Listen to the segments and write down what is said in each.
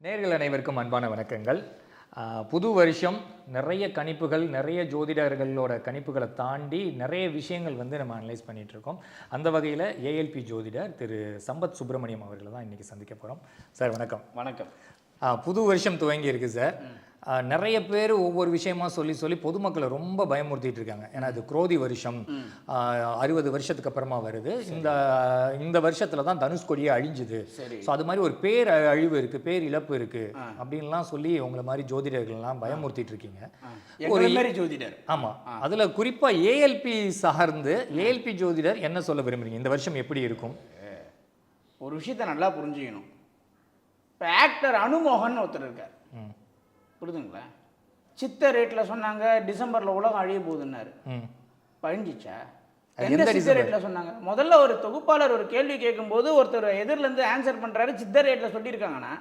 நேயர்கள் அனைவருக்கும் அன்பான வணக்கங்கள். புது வருஷம் நிறைய கணிப்புகள், நிறைய ஜோதிடர்களோட கணிப்புகளை தாண்டி நிறைய விஷயங்கள் நம்ம அனலைஸ் பண்ணிட்டு இருக்கோம். அந்த வகையில் ஏஎல்பி ஜோதிடர் திரு சம்பத் சுப்பிரமணியம் அவர்களை தான் இன்னைக்கு சந்திக்க போகிறோம். சார் வணக்கம். வணக்கம். புது வருஷம் துவங்கி இருக்கு சார். நிறைய பேர் ஒவ்வொரு விஷயமா சொல்லி பொதுமக்களை ரொம்ப பயமுறுத்திட்டு இருக்காங்க. ஏன்னா இது குரோதி வருஷம் 60 வருஷத்துக்கு அப்புறமா வருது. இந்த வருஷத்துல தான் தனுஷ்கொடியே அழிஞ்சுது. ஸோ அது மாதிரி ஒரு பேர் அழிவு இருக்கு, பேர் இழப்பு இருக்கு அப்படின்லாம் சொல்லி உங்களை மாதிரி ஜோதிடர்கள்லாம் பயமுறுத்திட்டு இருக்கீங்க. ஒரு ஜோதிடர். ஆமா, அதுல குறிப்பா ஏஎல்பி சார்ந்து ஏஎல்பி ஜோதிடர் என்ன சொல்ல விரும்புறீங்க? இந்த வருஷம் எப்படி இருக்கும்? ஒரு விஷயத்த நல்லா புரிஞ்சுக்கணும். இப்போ ஆக்டர் அனுமோகன் ஒருத்தர் இருக்கார், புரியுதுங்களா? சித்த ரேட்டில் சொன்னாங்க டிசம்பரில் உலகம் அழிய போகுதுன்னாரு. பழிஞ்சிச்சா? எந்த சித்த ரேட்டில் சொன்னாங்க? முதல்ல ஒரு தொகுப்பாளர் ஒரு கேள்வி கேட்கும்போது ஒருத்தர் எதிரிலேருந்து ஆன்சர் பண்ணுறாரு, சித்த ரேட்டில் சொல்லியிருக்காங்கன்னா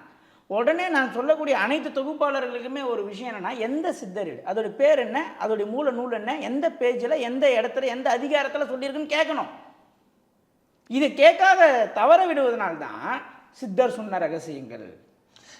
உடனே நான் சொல்லக்கூடிய அனைத்து தொகுப்பாளர்களுக்குமே ஒரு விஷயம் என்னென்னா, எந்த சித்தரேடு, அதோட பேர் என்ன, அதோடைய மூல நூல் என்ன, எந்த பேஜில் எந்த இடத்துல எந்த அதிகாரத்தில் சொல்லியிருக்குன்னு கேட்கணும். இதை கேட்காத தவற விடுவதனால்தான் சித்தர் சொன்ன ரகசியங்கள்.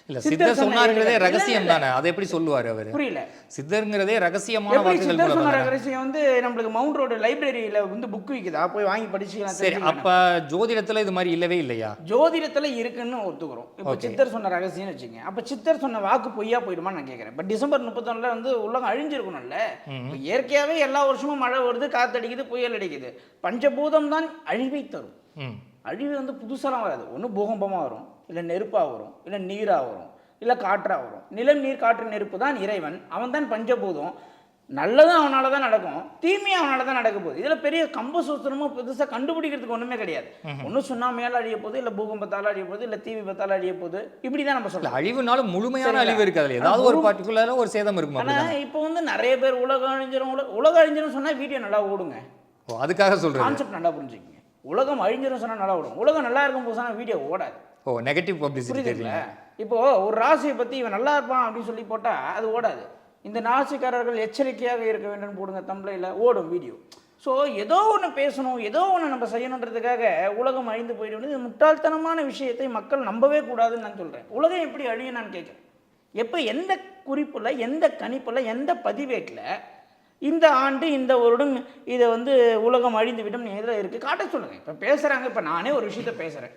இல்ல, சித்தர் சொன்னாருங்கிறதே ரகசியம் தானே, அதை எப்படி சொல்லுவார் அவரு? புரியல. சித்தர்ங்கிறதே ரகசியமான வாக்குகள். சித்தர் சொன்ன ரகசியம் நம்மளுக்கு மவுண்ட் ரோடு லைப்ரரியில புக் விக்குதா, போய் வாங்கி படிச்சுக்கலாம். சரி, அப்ப ஜோதிடத்துல இது மாதிரி இல்லவே இல்லையா? ஜோதிடத்துல இருக்குன்னு ஒத்துக்கிறோம். இப்போ சித்தர் சொன்ன ரகசியம்னு வச்சுங்க. அப்ப சித்தர் சொன்ன வாக்கு பொய்யா போயிடுமா நான் கேட்கறேன். இப்போ டிசம்பர் 31 உலகம் அழிஞ்சிருக்கணும்ல. இயற்கையாவே எல்லா வருஷமும் மழை வருது, காத்தடிக்குது, புயல் அடிக்குது. பஞ்சபூதம் தான் அழிவை தரும். அழிவு புதுசாலாம் வராது. ஒன்று பூகம்பமாக வரும், இல்லை நெருப்பாக வரும், இல்லை நீராக வரும், இல்லை காற்றாக வரும். நிலம், நீர், காற்று, நெருப்பு தான் இறைவன். அவன் தான் பஞ்சபூதம். நல்லதும் அவனால தான் நடக்கும், தீமையும் அவனால தான் நடக்க போகுது. இதில் பெரிய கம்பசூத்திரமும் புதுசாக கண்டுபிடிக்கிறதுக்கு ஒன்றுமே கிடையாது. ஒன்றும் சுண்ணாமையால் அழிய போகுது, இல்லை பூகம்பத்தால் அழிய போகுது, இல்லை தீ விபத்தால் அழிய போகுது. இப்படி தான் நம்ம சொல்லலாம். அழிவுனாலும் முழுமையான அழிவு இருக்காது, ஏதாவது ஒரு பார்ட்டிகுலராக ஒரு சேதம் இருக்கும். ஆனால் இப்போ நிறைய பேர் உலகம் அழிஞ்சிரும் சொன்னால் வீடியோ நல்லா ஓடுங்க. அதுக்காக சொல்கிறேன், கான்செப்ட் நல்லா புரிஞ்சுக்கங்க. உலகம் அழிஞ்சிரும் சொன்னால் நல்லா ஓடும், உலகம் நல்லா இருக்கும் போது சொன்னால் வீடியோ ஓடாது. நெகட்டிவ் பப்ளிசிட்டி தெரியல. இப்போ ஒரு ராசியை பற்றி இவன் நல்லா இருப்பான் அப்படின்னு சொல்லி போட்டால் அது ஓடாது. இந்த ராசிக்காரர்கள் எச்சரிக்கையாக இருக்க வேண்டும் போடுங்க, தம்ப்ளைல ஓடும் வீடியோ. ஸோ ஏதோ ஒன்று பேசணும், ஏதோ ஒன்று நம்ம செய்யணுன்றதுக்காக உலகம் அழிந்து போயிட்டு இது முட்டாள்தனமான விஷயத்தை மக்கள் நம்பவே கூடாதுன்னு நான் சொல்கிறேன். உலகம் எப்படி அழியும் நான் கேட்குறேன். எப்போ எந்த குறிப்பில், எந்த கணிப்பில், எந்த பதிவேட்டில் இந்த ஆண்டு இந்த வருடம் இதை உலகம் அழிந்து விடும் எதில் இருக்குது காட்ட சொல்லுங்கள். இப்போ பேசுகிறாங்க, இப்போ நானே ஒரு விஷயத்த பேசுகிறேன்,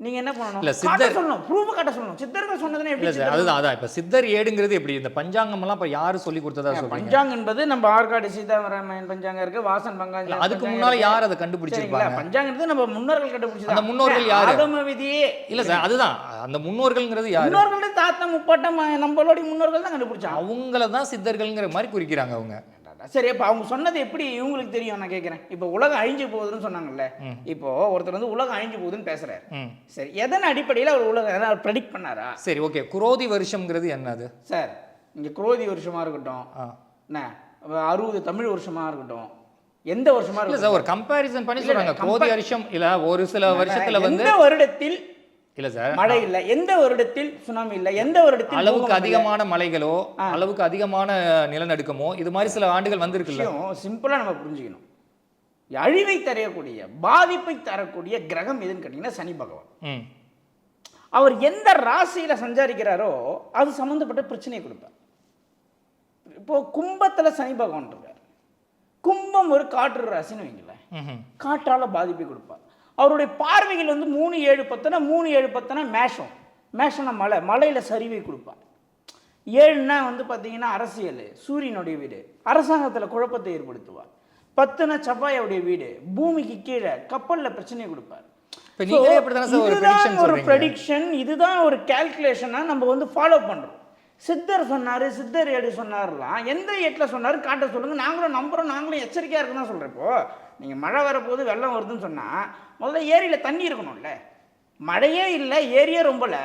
நீங்க என்ன பண்ணணும்? இல்ல, சித்தர் சொல்லணும், ப்ரூஃப் காட்ட சொல்லணும். சித்தர்கள் சொன்னதுனே எப்படி? அதுதான் இப்ப சித்தர் ஏடுங்கிறது எப்படி? இந்த பஞ்சாங்கம் எல்லாம் இப்ப யாரு சொல்லி கொடுத்ததா சொல்றீங்க? பஞ்சாங்கம் என்பது நம்ம ஆற்காடு சீதாராமன் பஞ்சாங்கம் இருக்கு, வாசன் பஞ்சாங்கம். அதுக்கு முன்னால யார் அதை கண்டுபிடிச்சிருப்பாங்க? பஞ்சாங்கிறது நம்ம முன்னோர்கள் கண்டுபிடிச்சது. அந்த முன்னோர்கள் யாரு? ஆகம விதியே இல்ல சார், அதுதான் அந்த முன்னோர்கள்ங்கிறது யாரு? முன்னோர்கள் தாத்தா முப்பாட்டம் நம்மளுடைய முன்னோர்கள் தான் கண்டுபிடிச்சாங்க. அவங்கள தான் சித்தர்கள்ங்கிற மாதிரி குறிக்கிறாங்க அவங்க. சரி, இப்போ அவங்க சொன்னது எப்படி இவங்களுக்கு தெரியும் நான் கேட்குறேன். இப்போ உலகம் அழிஞ்சு போகுதுன்னு சொன்னாங்கல்ல, இப்போ ஒருத்தர் உலகம் அழிஞ்சு போகுதுன்னு பேசுறாரு. சரி, எதன் அடிப்படையில் அவர் உலகம் ப்ரெடிக்ட் பண்ணாரா? சரி, ஓகே. குரோதி வருஷம்ங்கிறது என்னது சார்? இங்கே குரோதி வருஷமா இருக்கட்டும், என்ன 60 தமிழ் வருஷமா இருக்கட்டும், எந்த வருஷமா இருக்கு சார், ஒரு கம்பேரிசன் பண்ணி சொல்றாங்க. குரோதி வருஷம் இல்ல, ஒரு சில வருஷத்துல எந்த வருடத்தில் இல்ல சார் மழை இல்ல, எந்த வருடத்தில் சுனாமி இல்ல, எந்த வருடத்தில் அளவுக்கு அதிகமான மழைகளோ அளவுக்கு அதிகமான நிலநடுக்கமோ இது மாதிரி சில ஆண்டுகள் வந்திருக்குல்ல. சிம்பிளா நம்ம புரிஞ்சுக்கணும். அழிவை தரக்கூடிய, பாதிப்பை தரக்கூடிய கிரகம் எதுன்னு கேட்டீங்கன்னா சனி பகவான். அவர் எந்த ராசியில சஞ்சாரிக்கிறாரோ அது சம்பந்தப்பட்ட பிரச்சனையை கொடுப்பார். இப்போ கும்பத்துல சனி பகவான் இருக்கார். கும்பம் ஒரு காற்று ராசின்னு வைங்களேன், காற்றால பாதிப்பை கொடுப்பார். அவருடைய பார்வைகள் 3, 7, 10, 3, 7, 10 மேஷம், மேஷம்னா மலை, மலையில் சரிவை கொடுப்பார். 7னா பார்த்தீங்கன்னா அரசியல், சூரியனுடைய வீடு, அரசாங்கத்தில் குழப்பத்தை ஏற்படுத்துவார். 10னா செவ்வாயோடைய வீடு, பூமிக்கு கீழே கப்பலில் பிரச்சனையை கொடுப்பார். இதுதான் ஒரு ப்ரெடிக்ஷன், இதுதான் ஒரு கால்குலேஷனா நம்ம ஃபாலோ பண்ணுறோம். சித்தர் சொன்னார், சித்தர் ஏடு சொன்னார்லாம் எந்த ஏட்டில் சொன்னார் காட்ட சொல்லுங்கள், நாங்களும் நம்புகிறோம், நாங்களும் எச்சரிக்கையாக இருக்குன்னு தான் சொல்கிறேன். இப்போது நீங்கள் மழை வரப்போது வெள்ளம் வருதுன்னு சொன்னால் முதல்ல ஏரியில் தண்ணி இருக்கணும்ல. மழையே இல்லை, ஏரியே ரொம்பல,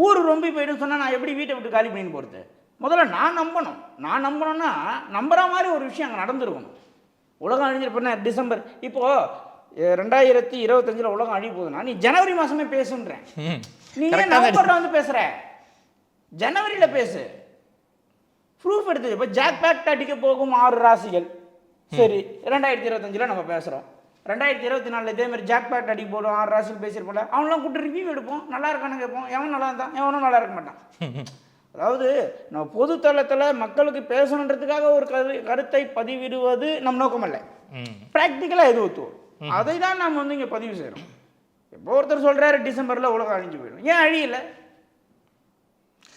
ஊர் ரொம்பி போயிடுன்னு சொன்னால் நான் எப்படி வீட்டை விட்டு காலி பண்ணின்னு போகிறது? முதல்ல நான் நம்பணும்னா நம்புற மாதிரி ஒரு விஷயம் அங்கே நடந்துருக்கணும். உலகம் அழிஞ்சிருப்பேன்னா டிசம்பர், இப்போது 2025 உலகம் அழிய போகுதுன்னா நீ ஜனவரி மாதமே பேசுன்றேன், நீ ஏன் நவம்பரில் பேசுகிற? ஜனவரியில் பேசு, ப்ரூஃப் எடுத்து. இப்போ ஜாக் பேக்ட் அடிக்க போகும் 6 ராசிகள். சரி, 2025 நம்ம பேசுகிறோம். 2024 இதே மாதிரி ஜாக்பாட் அடி போடும் 6 ராசியில் பேசியிருப்போம்ல, அவனெல்லாம் கூப்பிட்டு ரிவ்யூ எடுப்போம், நல்லா இருக்கான்னு கேட்போம். எவன் நல்லா இருந்தான், எவனும் நல்லா இருக்க மாட்டான். அதாவது நம்ம பொது தளத்தில் மக்களுக்கு பேசணுன்றதுக்காக ஒரு கருத்தை பதிவிடுவது நம் நோக்கம் அல்ல. ப்ராக்டிக்கலாக எது ஒத்துவோம் அதை தான் நாம் வந்து இங்கே பதிவு செய்கிறோம். இப்போ ஒருத்தர் சொல்கிறாரு டிசம்பரில் உலகம் அழிஞ்சு போயிடும், ஏன் அழியலை?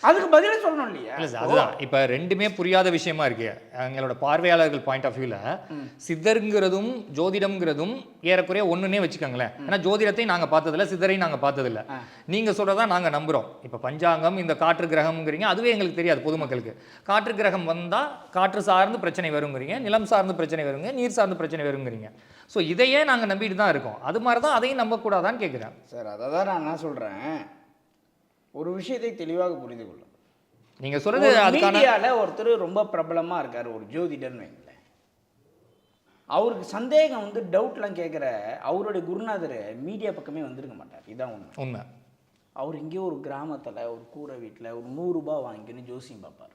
அதுக்கு பதிலே சொல்லணும் இல்லையா? இல்லை சார், அதுதான் இப்போ ரெண்டுமே புரியாத விஷயமா இருக்கு எங்களோட பார்வையாளர்கள் பாயிண்ட் ஆஃப் வியூவில். சித்தருங்கிறதும் ஜோதிடம்ங்கிறதும் ஏறக்குறைய ஒன்றுனே வச்சுக்கோங்களேன். ஏன்னா ஜோதிடத்தை நாங்கள் பார்த்ததில்ல, சித்தரையும் நாங்கள் பார்த்ததில்ல. நீங்கள் சொல்கிறதா நாங்கள் நம்புகிறோம். இப்போ பஞ்சாங்கம், இந்த காற்று கிரகம்ங்கிறீங்க, அதுவே எங்களுக்கு தெரியாது பொதுமக்களுக்கு. காற்று கிரகம் வந்தால் காற்று சார்ந்து பிரச்சனை வருங்கிறீங்க, நிலம் சார்ந்து பிரச்சனை வருங்க, நீர் சார்ந்து பிரச்சனை வருங்கிறீங்க. ஸோ இதையே நாங்கள் நம்பிட்டு தான் இருக்கோம். அது மாதிரி தான் அதையும் நம்பக்கூடாதான்னு கேட்குறேன் சார். அதை தான் நான் என்ன சொல்கிறேன், ஒரு விஷயத்தை தெளிவாக புரிந்து கொள்ளும். நீங்க சொல்றது அதுக்கான மீடியால ஒருத்தர் ரொம்ப பிரபலமா இருக்காரு, ஒரு ஜோதிடர்னு வைங்களேன். அவருக்கு சந்தேகம் வந்து டவுட்லாம் கேட்குற அவருடைய குருநாதர் மீடியா பக்கமே வந்திருக்க மாட்டார். இதான் உண்மை. அவர் இங்கே ஒரு கிராமத்தில் ஒரு கூரை வீட்டில் ஒரு 100 ரூபாய் வாங்கின்னு ஜோசியம் பார்ப்பார்.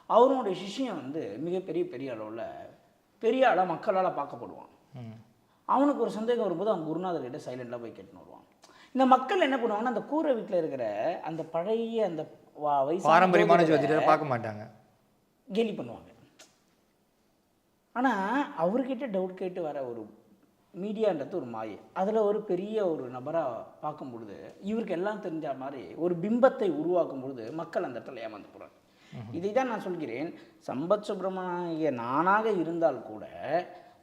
அவருடைய சிஷ்யம் வந்து பெரிய அளவில் பெரிய ஆளாக மக்களால் பார்க்கப்படுவான். அவனுக்கு ஒரு சந்தேகம் வரும்போது அவன் குருநாதர்கிட்ட சைலண்டாக போய் கேட்டுன்னு வருவான். இந்த மக்கள் என்ன பண்ணுவாங்கன்னா, அந்த கூரை வீட்டில் இருக்கிற அந்த பழைய அந்த பாரம்பரியமான ஜோதிடரை பார்க்க மாட்டாங்க, கேலி பண்ணுவாங்க. ஆனால் அவர்கிட்ட டவுட் கேட்டு வர ஒரு மீடியான்றது ஒரு மாயை. அதில் ஒரு பெரிய ஒரு நபராக பார்க்கும் பொழுது இவருக்கு எல்லாம் தெரிஞ்ச மாதிரி ஒரு பிம்பத்தை உருவாக்கும் பொழுது மக்கள் அந்த இடத்துல ஏமாந்து போகிறாங்க. இதை தான் நான் சொல்கிறேன். சம்பத் சுப்பிரமணிய நானாக இருந்தால் கூட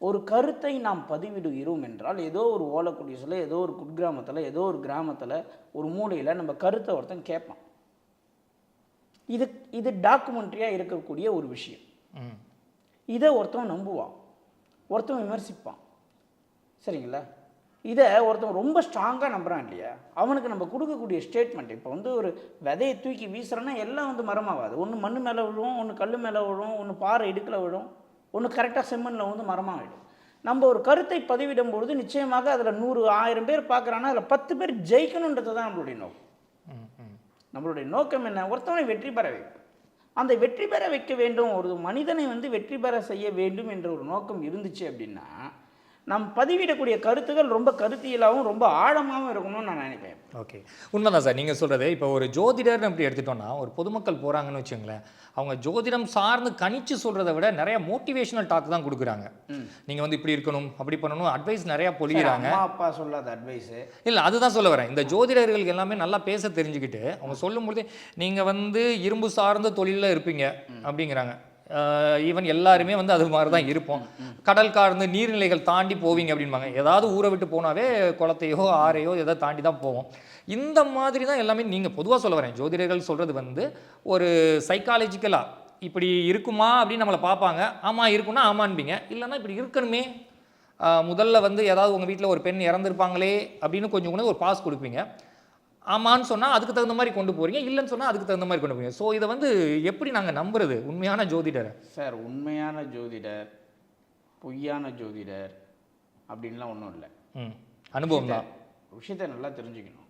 ஒரு கருத்தை நாம் பதிவிடுகிறோம் என்றால், ஏதோ ஒரு ஓலக்குடியில், ஏதோ ஒரு குட்கிராமத்தில், ஏதோ ஒரு கிராமத்தில், ஒரு மூலையில் நம்ம கருத்தை ஒருத்தன் கேட்பான். இது டாக்குமெண்ட்ரியாக இருக்கக்கூடிய ஒரு விஷயம். இதை ஒருத்தன் நம்புவான், ஒருத்தன் விமர்சிப்பான். சரிங்களா? இதை ஒருத்தன் ரொம்ப ஸ்ட்ராங்காக நம்புகிறான் இல்லையா? அவனுக்கு நம்ம கொடுக்கக்கூடிய ஸ்டேட்மெண்ட், இப்போ வந்து ஒரு விதையை தூக்கி வீசுறோன்னா எல்லாம் வந்து மரமாகாது. ஒன்று மண் மேலே விழுவும், ஒன்று கல் மேலே விழுவும், ஒன்று பாறை இடுக்கில் விழும், ஒன்று கரெக்டாக செம்மண்ணில் வந்து மரமாகிடும். நம்ம ஒரு கருத்தை பதிவிடும் பொழுது நிச்சயமாக அதில் 100 1000 பேர் பார்க்குறான்னா அதில் 10 பேர் ஜெயிக்கணுன்றது தான் நம்மளுடைய நோக்கம். நம்மளுடைய நோக்கம் என்ன? ஒருத்தவனை வெற்றி பெற வைக்கும். அந்த வெற்றி பெற வைக்க வேண்டும், ஒரு மனிதனை வந்து வெற்றி பெற செய்ய வேண்டும் என்ற ஒரு நோக்கம் இருந்துச்சு அப்படின்னா, நாம் பதிவிடக்கூடிய கருத்துக்கள் ரொம்ப கருத்தியலாகவும் ரொம்ப ஆழமாகவும் இருக்கணும்னு நான் நினைப்பேன். ஓகே, உண்மைதான் சார் நீங்கள் சொல்கிறது. இப்போ ஒரு ஜோதிடர்னு அப்படி எடுத்துட்டோம்னா, ஒரு பொதுமக்கள் போகிறாங்கன்னு வச்சுங்களேன், அவங்க ஜோதிடம் சார்ந்து கணிச்சு சொல்கிறத விட நிறைய மோட்டிவேஷனல் டாக் தான் கொடுக்குறாங்க. நீங்கள் வந்து இப்படி இருக்கணும், அப்படி பண்ணணும், அட்வைஸ் நிறையா பொழிகிறாங்க. அப்பா சொல்லாத அட்வைஸு இல்லை, அதுதான் சொல்ல வரேன். இந்த ஜோதிடர்களுக்கு எல்லாமே நல்லா பேச தெரிஞ்சுக்கிட்டு அவங்க சொல்லும்பொழுது, நீங்கள் வந்து இரும்பு சார்ந்த தொழிலில் இருப்பீங்க அப்படிங்கிறாங்க. ஈவன் எல்லாருமே வந்து அது மாதிரி தான் இருப்போம். கடல் கார்ந்து நீர்நிலைகள் தாண்டி போவீங்க அப்படின்பாங்க. ஏதாவது ஊரை விட்டு போனாவே குளத்தையோ ஆறையோ எதை தாண்டி தான் போவோம். இந்த மாதிரி தான் எல்லாமே. நீங்கள் பொதுவாக சொல்ல வரேன், ஜோதிடர்கள் சொல்கிறது வந்து ஒரு சைக்காலஜிக்கலாக இப்படி இருக்குமா அப்படின்னு நம்மளை பார்ப்பாங்க. ஆமாம் இருக்குன்னா ஆமான்பீங்க, இல்லைன்னா இப்படி இருக்கணுமே. முதல்ல வந்து ஏதாவது உங்கள் வீட்டில் ஒரு பெண் இறந்துருப்பாங்களே அப்படின்னு கொஞ்சம் கூட ஒரு பாஸ் கொடுப்பீங்க. ஆமான்னு சொன்னால் அதுக்கு தகுந்த மாதிரி கொண்டு போகிறீங்க, இல்லைன்னு சொன்னால் அதுக்கு தகுந்த மாதிரி கொண்டு போகிறீங்க. ஸோ இதை வந்து எப்படி நாங்கள் நம்புறது உண்மையான ஜோதிடரை? சார், உண்மையான ஜோதிடர், பொய்யான ஜோதிடர் அப்படின்லாம் ஒன்றும் இல்லை. அனுபவம் தான். விஷயத்தை நல்லா தெரிஞ்சுக்கணும்.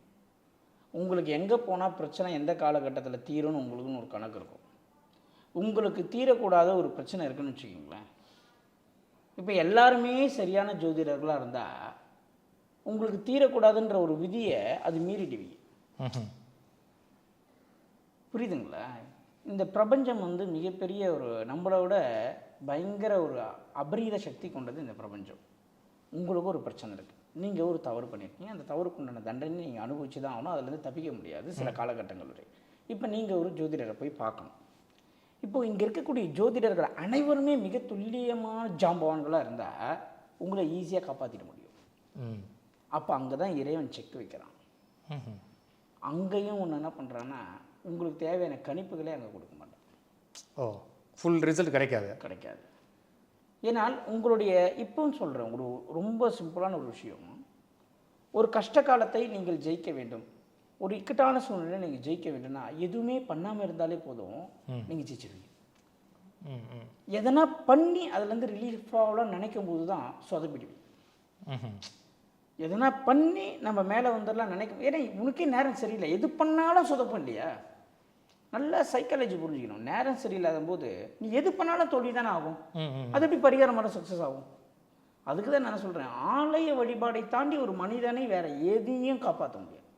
உங்களுக்கு எங்கே போனால் பிரச்சனை எந்த காலகட்டத்தில் தீரும்னு உங்களுக்குன்னு ஒரு கணக்கு இருக்கும். உங்களுக்கு தீரக்கூடாத ஒரு பிரச்சனை இருக்குன்னு வச்சுக்கிங்களேன். இப்போ எல்லாருமே சரியான ஜோதிடர்களாக இருந்தால் உங்களுக்கு தீரக்கூடாதுன்ற ஒரு விதியை அது மீறிடுவீங்க. புரியுதுங்களா? இந்த பிரபஞ்சம் வந்து மிகப்பெரிய ஒரு நம்மளோட பயங்கர ஒரு அபரீத சக்தி கொண்டது இந்த பிரபஞ்சம். உங்களுக்கு ஒரு பிரச்சனை இருக்குது, நீங்கள் ஒரு தவறு பண்ணியிருக்கீங்க, அந்த தவறுக்கு உண்டான தண்டனை நீங்கள் அனுபவிச்சு தான் ஆகணும், அதுலேருந்து தப்பிக்க முடியாது சில காலகட்டங்கள் வரை. இப்போ நீங்கள் ஒரு ஜோதிடரை போய் பார்க்கணும். இப்போது இங்கே இருக்கக்கூடிய ஜோதிடர்கள் அனைவருமே மிக துல்லியமான ஜாம்பவான்களாக இருந்தால் உங்களை ஈஸியாக காப்பாற்றிட முடியும். அப்போ அங்கே தான் இறைவன் செக் வைக்கிறான். அங்கேயும் ஒன்று என்ன பண்ணுறான்னா, உங்களுக்கு தேவையான கணிப்புகளே அங்கே கொடுக்க மாட்டான். ஃபுல் ரிசல்ட் கிடைக்காது. ஏன்னால் உங்களுடைய இப்போன்னு சொல்கிறேன், ஒரு ரொம்ப சிம்பிளான ஒரு விஷயம். ஒரு கஷ்ட காலத்தை நீங்கள் ஜெயிக்க வேண்டும், ஒரு இக்கட்டான சூழ்நிலை நீங்கள் ஜெயிக்க வேண்டும்னா எதுவுமே பண்ணாமல் இருந்தாலே போதும், நீங்கள் ஜெயிச்சிருவீங்க. எதனா பண்ணி அதுலேருந்து ரிலீஃப் ஆகலாம் நினைக்கும் போது தான் சொதப்பிடுவீங்க. எதனா பண்ணி நம்ம மேலே வந்துடலாம் நினைக்கும். ஏன்னா உனக்கே நேரம் சரியில்லை, எது பண்ணாலும் சொதப்பம் இல்லையா? நல்லா சைக்காலஜி புரிஞ்சுக்கணும். நேரம் சரியில்லாத போது நீ எது பண்ணாலும் தோல்வி தானே ஆகும். அது எப்படி பரிகாரமான சக்ஸஸ் ஆகும்? அதுக்கு தான் நான் சொல்கிறேன், ஆலய வழிபாடை தாண்டி ஒரு மனிதனை வேற எதையும் காப்பாற்ற முடியாது.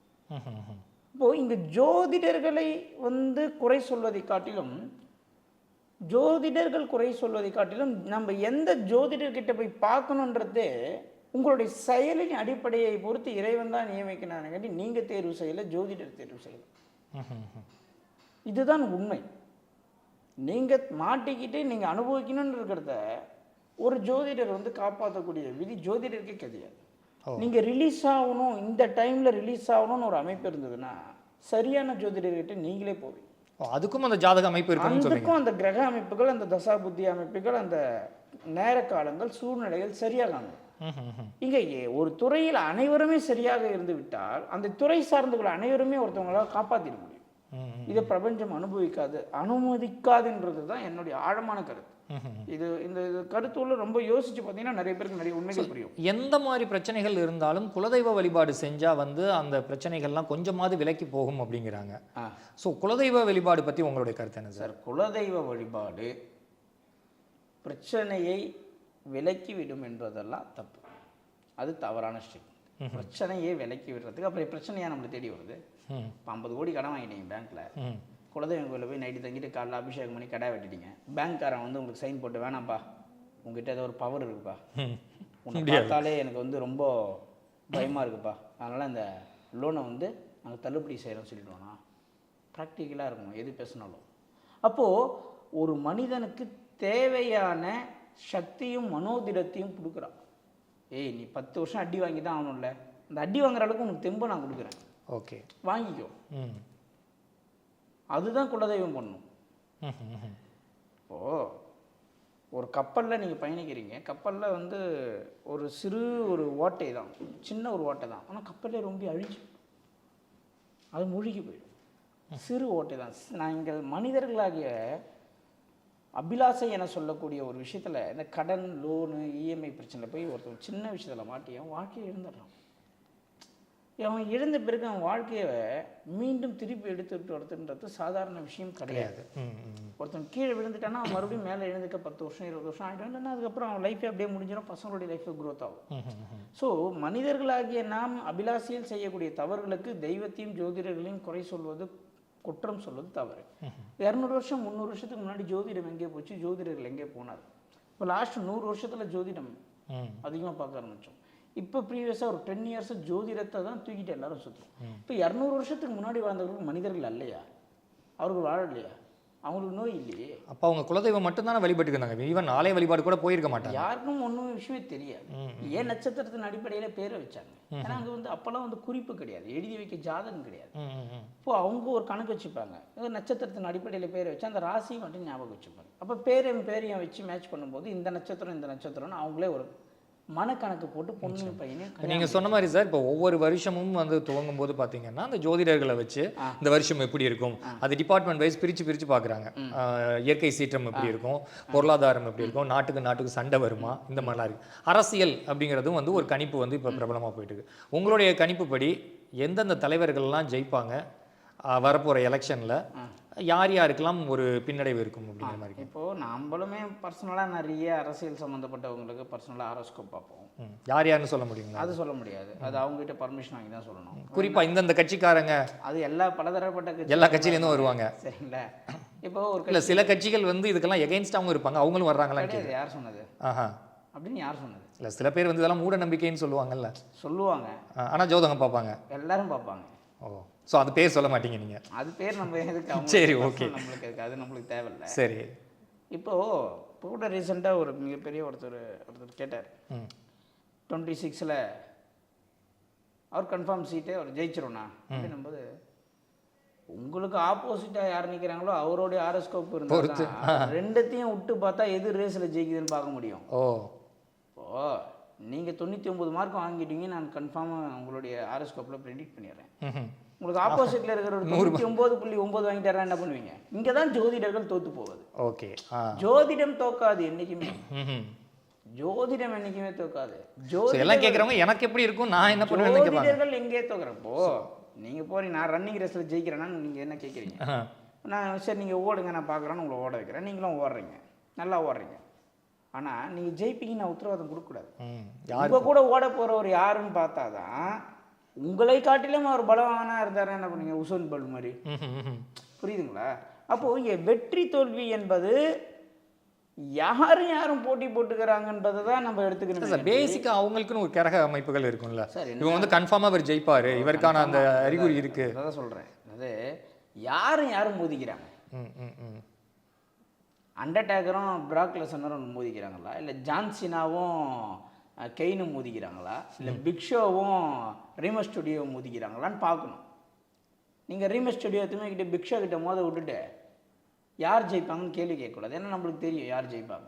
இப்போது இங்கே ஜோதிடர்களை குறை சொல்வதை காட்டிலும், ஜோதிடர்கள் குறை சொல்வதை காட்டிலும் நம்ம எந்த ஜோதிடர்கிட்ட போய் பார்க்கணுன்றது உங்களுடைய செயலின் அடிப்படையை பொறுத்து இறைவன் தான் நியமிக்கிறாங்க. நீங்கள் தேர்வு செய்யலை, ஜோதிடர் தேர்வு செய்யலை. இதுதான் உண்மை. நீங்கள் மாட்டிக்கிட்டு நீங்கள் அனுபவிக்கணும்னு இருக்கிறத ஒரு ஜோதிடர் காப்பாற்றக்கூடிய விதி ஜோதிடருக்கே கிடையாது. நீங்கள் ரிலீஸ் ஆகணும், இந்த டைமில் ரிலீஸ் ஆகணும்னு ஒரு அமைப்பு இருந்ததுன்னா சரியான ஜோதிடர்கிட்ட நீங்களே போவீங்க. அதுக்கும் அந்த ஜாதக அமைப்பு இருக்கு, அதுக்கும் அந்த கிரக அமைப்புகள், அந்த தசா புத்தி அமைப்புகள், அந்த நேர காலங்கள், சூழ்நிலைகள் சரியாக அமையும். இங்கே ஒரு துறையில் அனைவருமே சரியாக இருந்து விட்டால் அந்த துறை சார்ந்தவர்கள் அனைவருமே ஒருத்தவங்களால் காப்பாற்றிட முடியும். இதை பிரபஞ்சம் அனுமதிக்காதுன்றது தான் என்னுடைய ஆழமான கருத்து. இந்த கருத்துல ரொம்ப யோசிச்சு பார்த்தீங்கன்னா நிறைய பேருக்கு நிறைய உண்மைகள் புரியும். எந்த மாதிரி பிரச்சனைகள் இருந்தாலும் குலதெய்வ வழிபாடு செஞ்சா அந்த பிரச்சனைகள்லாம் கொஞ்சமாவது விலக்கி போகும் அப்படிங்கிறாங்க. ஸோ குலதெய்வ வழிபாடு பற்றி உங்களுடைய கருத்து என்ன சார்? குலதெய்வ வழிபாடு பிரச்சனையை விலக்கி விடும் என்பதெல்லாம் தப்பு. அது தவறான ஸ்டெப். பிரச்சனையை விலக்கி விடுறதுக்கு அப்புறம் பிரச்சனையாக நம்மளை தேடி வருது. 50 கோடி கடன் வாங்கிட்டீங்க பேங்க்கில், குலதெய்வம் கோயிலில் போய் நைட்டு தங்கிட்டு காலைல அபிஷேகம் பண்ணி கடை வெட்டிட்டீங்க. பேங்க்காரன் உங்களுக்கு சைன் போட்டு வேணாம்ப்பா, உங்ககிட்ட ஏதோ ஒரு பவர் இருக்குப்பா, உன்னை பார்த்தாலே எனக்கு ரொம்ப பயமாக இருக்குப்பா, அதனால் இந்த லோனை நாங்கள் தள்ளுபடி செய்கிறோம்னு சொல்லிடுவோம்னா ப்ராக்டிக்கலாக இருக்கணும் எது பேசினாலும். அப்போது ஒரு மனிதனுக்கு தேவையான சக்தியும் மனோதிடத்தையும் கொடுக்குறான். ஏய் நீ 10 வருஷம் அடி வாங்கி தான் ஆகணும்ல, அந்த அடி வாங்குற அளவுக்கு உனக்கு தெம்பு நான் கொடுக்குறேன், ஓகே வாங்கிக்கோ. அதுதான் குலதெய்வம் பண்ணும். இப்போது ஒரு கப்பலில் நீங்கள் பயணிக்கிறீங்க, கப்பலில் ஒரு சிறு ஒரு ஓட்டை தான், சின்ன ஒரு ஓட்டை தான், ஆனால் கப்பலே ரொம்ப அழிஞ்சு அது மூழ்கி போயிடும். சிறு ஓட்டை தான். நாங்கள் மனிதர்களாகிய அபிலாசை என சொல்லக்கூடிய ஒரு விஷயத்தில் இந்த கடன், லோனு, இஎம்ஐ பிரச்சனையில் போய் ஒருத்தர் சின்ன விஷயத்தில் மாட்டி அவன் வாழ்க்கையை இழந்துடுறான். அவன் இழந்த பிறகு அவன் வாழ்க்கையை மீண்டும் திருப்பி எடுத்துட்டு வரதுன்றது சாதாரண விஷயம் கிடையாது. ஒருத்தன் கீழே விழுந்துட்டானா அவன் மறுபடியும் மேலே எழுந்துக்க 10 வருஷம் 20 வருஷம் ஆகிடும். இல்லைன்னா அதுக்கப்புறம் அவன் லைஃபே அப்படியே முடிஞ்சிடும், பசங்களுடைய லைஃபே க்ரோத் ஆகும். ஸோ மனிதர்களாகிய நாம் அபிலாசையில் செய்யக்கூடிய தவறுகளுக்கு தெய்வத்தையும் ஜோதிடர்களையும் குறை சொல்வது, குற்றம் சொல்வது தவறு. 200 வருஷம் 300 வருஷத்துக்கு முன்னாடி ஜோதிடம் எங்கே போச்சு, ஜோதிடர்கள் எங்கே போனார்? இப்போ லாஸ்ட் 100 வருஷத்தில் ஜோதிடம் அதிகமாக பார்க்க ஆரம்பித்தோம். இப்போ ப்ரீவியஸாக ஒரு 10 இயர்ஸ் ஜோதிடத்தை தான் தூக்கிட்டு எல்லாரும் சுற்றுறோம். இப்போ 200 வருஷத்துக்கு முன்னாடி வாழ்ந்தவர்கள் மனிதர்கள் அல்லையா? அவர்கள் வாழலையா? அவங்களுக்கு நோய் இல்லையே? அப்போ அவங்க குலதெய்வம் மட்டும்தானே வழிபட்டுக்கு இருந்தாங்க, ஈவன் ஆலய வழிபாடு கூட போயிருக்க மாட்டாங்க. யாருக்கும் ஒன்றும் விஷயமே தெரியாது. ஏன் நட்சத்திரத்தின் அடிப்படையில் பேரை வச்சாங்க? ஏன்னா அங்கே அப்போல்லாம் குறிப்பு கிடையாது, எழுதி வைக்க ஜாதகம் கிடையாது. இப்போ அவங்க ஒரு கணக்கு வச்சுப்பாங்க, நட்சத்திரத்தின் அடிப்படையில் பேரை வச்சு அந்த ராசியை மட்டும் ஞாபகம் வச்சுப்பாங்க. அப்போ பேரையும் வச்சு மேட்ச் பண்ணும்போது இந்த நட்சத்திரம்னு அவங்களே ஒரு மனக்கணக்கு போட்டு பொண்ணு பையனே. நீங்கள் சொன்ன மாதிரி சார், இப்போ ஒவ்வொரு வருஷமும் துவங்கும் போது பார்த்தீங்கன்னா அந்த ஜோதிடர்களை வச்சு இந்த வருஷம் எப்படி இருக்கும் அது டிபார்ட்மெண்ட் வைஸ் பிரித்து பார்க்குறாங்க. இயற்கை சீற்றம் எப்படி இருக்கும், பொருளாதாரம் எப்படி இருக்கும், நாட்டுக்கு சண்டை வருமா, இந்த மாதிரிலாம் இருக்குது. அரசியல் அப்படிங்கிறதும் ஒரு கணிப்பு இப்போ பிரபலமாக போயிட்டு இருக்கு. உங்களுடைய கணிப்புப்படி எந்தெந்த தலைவர்கள்லாம் ஜெயிப்பாங்க, வரப்போகிற எலெக்ஷனில் யார் யாருக்கெல்லாம் ஒரு பின்னடைவு இருக்கும் அப்படிங்கிற மாதிரி? இப்போது நம்மளுமே பர்சனலாக நிறைய அரசியல் சம்மந்தப்பட்டவங்களுக்கு பர்சனலாக ஆரோஸ்கோப் பார்ப்போம். யாருன்னு சொல்ல முடியுங்களா? அது சொல்ல முடியாது, அது அவங்ககிட்ட பர்மிஷன் வாங்கி தான் சொல்லணும். குறிப்பாக இந்தந்த கட்சிக்காரங்க, அது பலதரப்பட்ட எல்லா கட்சியிலேருந்தும் வருவாங்க. சரிங்களா? இப்போ ஒரு இல்லை சில கட்சிகள் இதுக்கெல்லாம் எகெயின்ஸ்டாகவும் இருப்பாங்க, அவங்களும் வர்றாங்களா? யார் சொன்னது அப்படின்னு? யார் சொன்னது? இல்லை சில பேர் இதெல்லாம் மூட நம்பிக்கைன்னு சொல்லுவாங்கல்ல. சொல்லுவாங்க, ஆனால் ஜோதகம் பார்ப்பாங்க, எல்லாரும் பார்ப்பாங்க. ஓ, ஸோ அது பேர் சொல்ல மாட்டீங்க நீங்கள்? அது பேர் நம்ம எதுக்கு? சரி, ஓகே, நம்மளுக்கு எதுக்கு, அது நம்மளுக்கு தேவையில்லை. சரி. இப்போ கூட ரீசெண்டாக ஒரு மிகப்பெரிய ஒருத்தர் கேட்டார், 26ல் அவர் கன்ஃபார்ம் சீட்டே அவர் ஜெயிச்சிரும்ண்ணா அப்படின்னும்போது, உங்களுக்கு ஆப்போசிட்டாக யார் நிற்கிறாங்களோ அவருடைய ஆரோஸ்கோப் இருந்தால் ரெண்டுத்தையும் விட்டு பார்த்தா எது ரேஸில் ஜெயிக்குதுன்னு பார்க்க முடியும். ஓ நீங்கள் 99 மார்க் வாங்கிட்டீங்க, நான் கன்ஃபார்மாக உங்களுடைய ஆரோஸ்கோப்பில் ப்ரெடிக்ட் பண்ணிடுறேன். உங்களுக்கு ஆப்போசிட்டில் இருக்கிற ஒரு 99.9 வாங்கிட்டாரா என்ன பண்ணுவீங்க? இங்கே தான் ஜோதிடர்கள் தோற்று போகுது. ஓகே, ஜோதிடம் தோக்காது என்றைக்குமே. ஜோதிடம் என்றைக்குமே தோக்காது. எல்லாம் கேட்குறவங்க எனக்கு எப்படி இருக்கும், நான் என்ன பண்ணுவேன்? ஜோதிடர்கள் எங்கே தோக்குறப்போ நீங்கள் போறீங்க, நான் ரன்னிங் ரேஸில் ஜெயிக்கிறேன்னா நீங்கள் என்ன கேட்குறீங்க? நான் சரி நீங்கள் ஓடுங்க, நான் பார்க்குறேன்னு உங்களை ஓட வைக்கிறேன், நீங்களும் ஓடுறீங்க, நல்லா ஓடுறீங்க. ஆனால் நீங்கள் ஜெயிப்பீங்கன்னு உத்தரவாதம் கொடுக்கக்கூடாது. யார் உங்கள் கூட ஓட போகிறவர் யாருன்னு பார்த்தா தான் உங்களை காட்டிலும் அவர் பலவானா இருந்தார் என்ன பண்ணுங்க, உசேன் போல்ட் மாதிரி. புரியுதுங்களா? அப்போது இங்கே வெற்றி தோல்வி என்பது யாரும் யாரும் போட்டி போட்டுக்கிறாங்கன்றதை தான் நம்ம எடுத்துக்கணும் சார். பேசிக்காக அவங்களுக்குன்னு ஒரு கிரக அமைப்புகள் இருக்கும்ல சார். இவங்க வந்து கன்ஃபார்மாக அவர் ஜெயிப்பார், இவருக்கான அந்த அறிகுறி இருக்கு. அதான் சொல்கிறேன். அது யாரும் யாரும் மோதிக்கிறாங்க. அண்டர்டேக்கரும் பிராக் லெசனரும் மோதிக்கிறாங்களா, இல்லை ஜான்சினாவும் கெயினும் மோதிக்கிறாங்களா, இல்லை பிக்ஷோவும் ரீமஸ் ஸ்டுடியோவும் மோதிக்கிறாங்களான்னு பார்க்கணும். நீங்கள் ரீமஸ் ஸ்டுடியோ கிட்ட பிக்ஷோ கிட்ட மோத விட்டுட்டு யார் ஜெயிப்பாங்கன்னு கேள்வி கேட்கக்கூடாது. ஏன்னா நம்மளுக்கு தெரியும் யார் ஜெயிப்பாங்க.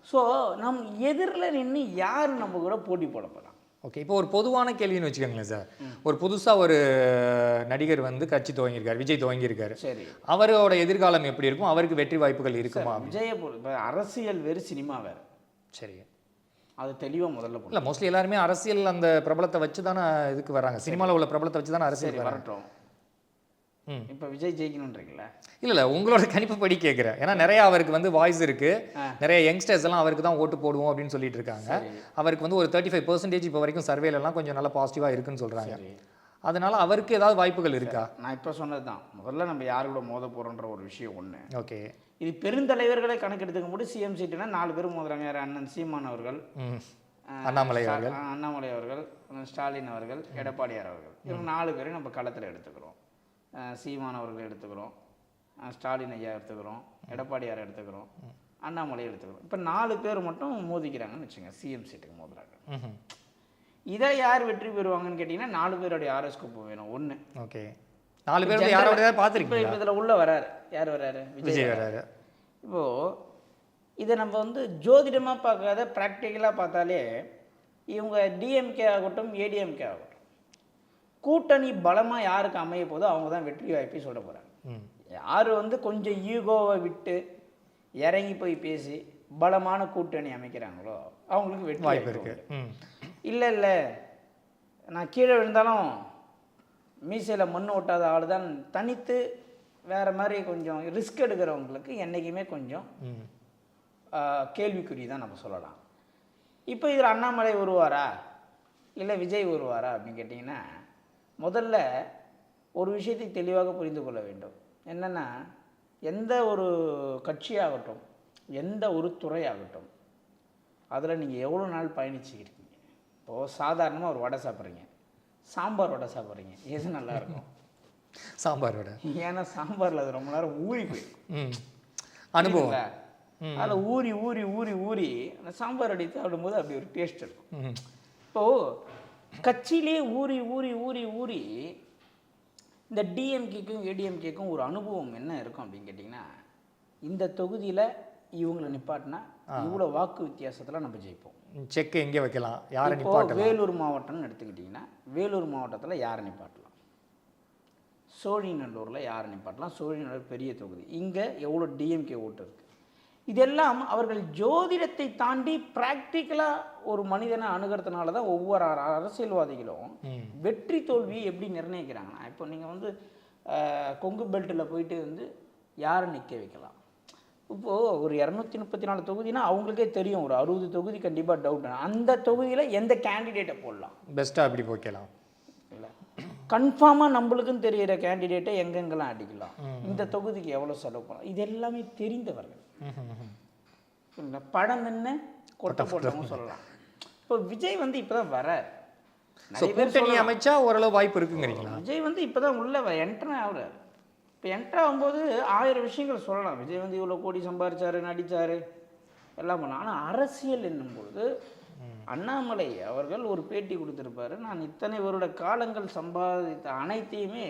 ஸோ நம் எதிரில் நின்று யார் நம்ம கூட போட்டி போட போகிறாங்க. ஓகே, இப்போ ஒரு பொதுவான கேள்வின்னு வச்சுக்கோங்களேன் சார். ஒரு புதுசாக ஒரு நடிகர் வந்து கட்சி துவங்கியிருக்காரு, விஜய் துவங்கியிருக்காரு. சரி, அவரோட எதிர்காலம் எப்படி இருக்கும், அவருக்கு வெற்றி வாய்ப்புகள் இருக்குமா? விஜயை இப்போ அரசியல் வேறு சினிமா வேறு. சரி, அது தெளிவாக முதல்ல இல்லை, மோஸ்ட்லி எல்லாருமே அரசியல் அந்த பிரபலத்தை வச்சு தானே இதுக்கு வராங்க. சினிமாவில் உள்ள பிரபலத்தை வச்சு தானே அரசியல் வரட்டும். இப்போ விஜய் ஜெயிக்கணுன்றீங்களா? இல்லை, உங்களோட கணிப்புப்படி கேட்குறேன். ஏன்னா நிறைய அவருக்கு வந்து வாய்ஸ் இருக்கு, நிறைய யங்ஸ்டர்ஸ் எல்லாம் அவருக்கு தான் ஓட்டு போடுவோம் அப்படின்னு சொல்லிட்டு இருக்காங்க. அவருக்கு வந்து ஒரு 35% இப்போ வரைக்கும் சர்வேலெல்லாம் கொஞ்சம் நல்லா பாசிட்டிவாக இருக்குன்னு சொல்றாங்க. அதனால அவருக்கு ஏதாவது வாய்ப்புகள் இருக்கா? நான் இப்போ சொன்னது தான். முதல்ல நம்ம யாரு கூட மோத போறோன்ற ஒரு விஷயம் ஒன்று. ஓகே, இது பெருந்தலைவர்களை கணக்கெடுத்துக்க போது சிஎம் சீட்டுனா 4 பேர் மோதுறாங்க. யார்? அண்ணன் சீமான் அவர்கள், அண்ணாமலை அவர்கள், ஸ்டாலின் அவர்கள், எடப்பாடியார் அவர்கள். இவங்க 4 பேரையும் நம்ம களத்தில் எடுத்துக்கிறோம். சீமான் அவர்கள் எடுத்துக்கிறோம், ஸ்டாலின் ஐயா எடுத்துக்கிறோம், எடப்பாடியார் எடுத்துக்கிறோம், அண்ணாமலை எடுத்துக்கிறோம். இப்போ 4 பேர் மட்டும் மோதிக்கிறாங்கன்னு வச்சுங்க, சிஎம் சீட்டுக்கு மோதுறாங்க. இதை யார் வெற்றி பெறுவாங்கன்னு கேட்டிங்கன்னா 4 பேருடைய ஆரோஸ்கோப் வேணும். ஒன்று, ஓகே, 4 பேர் யாரோட பார்த்துருக்கீங்க? இப்போ இதில் உள்ள வராரு, யார் வராரு? விஜய் வராரு. இப்போது இதை நம்ம வந்து ஜோதிடமாக பார்க்காத ப்ராக்டிக்கலாக பார்த்தாலே இவங்க டிஎம்கே ஆகட்டும் ஏடிஎம்கே ஆகட்டும், கூட்டணி பலமாக யாருக்கு அமைய போதோ அவங்க தான் வெற்றி வாய்ப்பை சொல்ல போகிறாங்க. யார் வந்து கொஞ்சம் ஈகோவை விட்டு இறங்கி போய் பேசி பலமான கூட்டணி அமைக்கிறாங்களோ அவங்களுக்கு வெற்றி வாய்ப்பு இருக்கு. இல்லை இல்லை, நான் கீழே விழுந்தாலும் மீசையில் மண் ஓட்டாத ஆள் தான் தனித்து வேறு மாதிரி கொஞ்சம் ரிஸ்க் எடுக்கிறவங்களுக்கு என்றைக்குமே கொஞ்சம் கேள்விக்குறி தான் நம்ம சொல்லலாம். இப்போ இதில் அண்ணாமலை வருவாரா இல்லை விஜய் வருவாரா அப்படின்னு கேட்டிங்கன்னா, முதல்ல ஒரு விஷயத்தை தெளிவாக புரிந்து கொள்ள வேண்டும். என்னென்னா, எந்த ஒரு கட்சியாகட்டும், எந்த ஒரு துறையாகட்டும், அதில் நீங்கள் எவ்வளோ நாள் பயணிச்சுக்கிருக்கீங்க. இப்போது சாதாரணமாக ஒரு வடை சாப்பிட்றீங்க, சாம்பார் வடை சாப்பிட்றீங்க, எது நல்லா இருக்கும்? சாம்பார் வடை. ஏன்னா சாம்பாரில் அது ரொம்ப நேரம் ஊறி போயிடும். அனுபவம். அதில் ஊறி ஊறி ஊறி ஊறி அந்த சாம்பார் அடி சாப்பிடும்போது அப்படி ஒரு டேஸ்ட் இருக்கும். இப்போது கட்சியிலே ஊறி ஊறி ஊறி ஊறி இந்த டிஎம்கேக்கும் ஏடிஎம்கேக்கும் ஒரு அனுபவம் என்ன இருக்கும் அப்படின்னு கேட்டிங்கன்னா, இந்த தொகுதியில் இவங்களை நிப்பாட்டினா இவ்வளோ வாக்கு வித்தியாசத்தில் நம்ம ஜெயிப்போம். செக் எங்கே வைக்கலாம், யாரை நிப்பாட்டலாம்? வேலூர் மாவட்டம்னு எடுத்துக்கிட்டிங்கன்னா, வேலூர் மாவட்டத்தில் யாரை நிப்பாட்டலாம், சோழிநல்லூரில் யாரை நிப்பாட்டலாம். சோழிநல்லூர் பெரிய தொகுதி, இங்கே எவ்வளோ டிஎம்கே ஓட்டு இருக்குது. இதெல்லாம் அவர்கள் ஜோதிடத்தை தாண்டி ப்ராக்டிக்கலாக ஒரு மனிதனை அணுகிறதுனால தான் ஒவ்வொரு அரசியல்வாதிகளும் வெற்றி தோல்வியை எப்படி நிர்ணயிக்கிறாங்கன்னா, இப்போ நீங்கள் வந்து கொங்கு பெல்ட்டில் போயிட்டு வந்து யாரை நிற்க வைக்கலாம். இப்போது ஒரு 234 தொகுதினா அவங்களுக்கே தெரியும், ஒரு 60 தொகுதி கண்டிப்பாக டவுட். அந்த தொகுதியில் எந்த கேண்டிடேட்டை போடலாம், பெஸ்ட்டாக அப்படி போய்க்கலாம். இல்லை, கன்ஃபார்மாக நம்மளுக்குன்னு தெரிகிற கேண்டிடேட்டை எங்கெங்கெல்லாம் அடிக்கலாம், இந்த தொகுதிக்கு எவ்வளோ செலவு பண்ணலாம், இது எல்லாமே தெரிந்தவர்கள். படம் என்ன கொட்டை போட்டவங்க சொல்லலாம். இப்போ விஜய் வந்து இப்போதான் வர கூட்டணி அமைச்சா ஓரளவு வாய்ப்பு இருக்குங்கிறீங்களா? விஜய் வந்து இப்போதான் உள்ள என்ட்ரு ஆகுறாரு. இப்போ என்ட்ரு ஆகும்போது 1000 விஷயங்கள் சொல்லலாம். விஜய் வந்து இவ்வளோ கோடி சம்பாதிச்சாரு, நடித்தார், எல்லாம் பண்ணலாம். ஆனால் அரசியல் என்னும்போது அண்ணாமலை அவர்கள் ஒரு பேட்டி கொடுத்துருப்பாரு, நான் இத்தனை வருட காலங்கள் சம்பாதித்த அனைத்தையுமே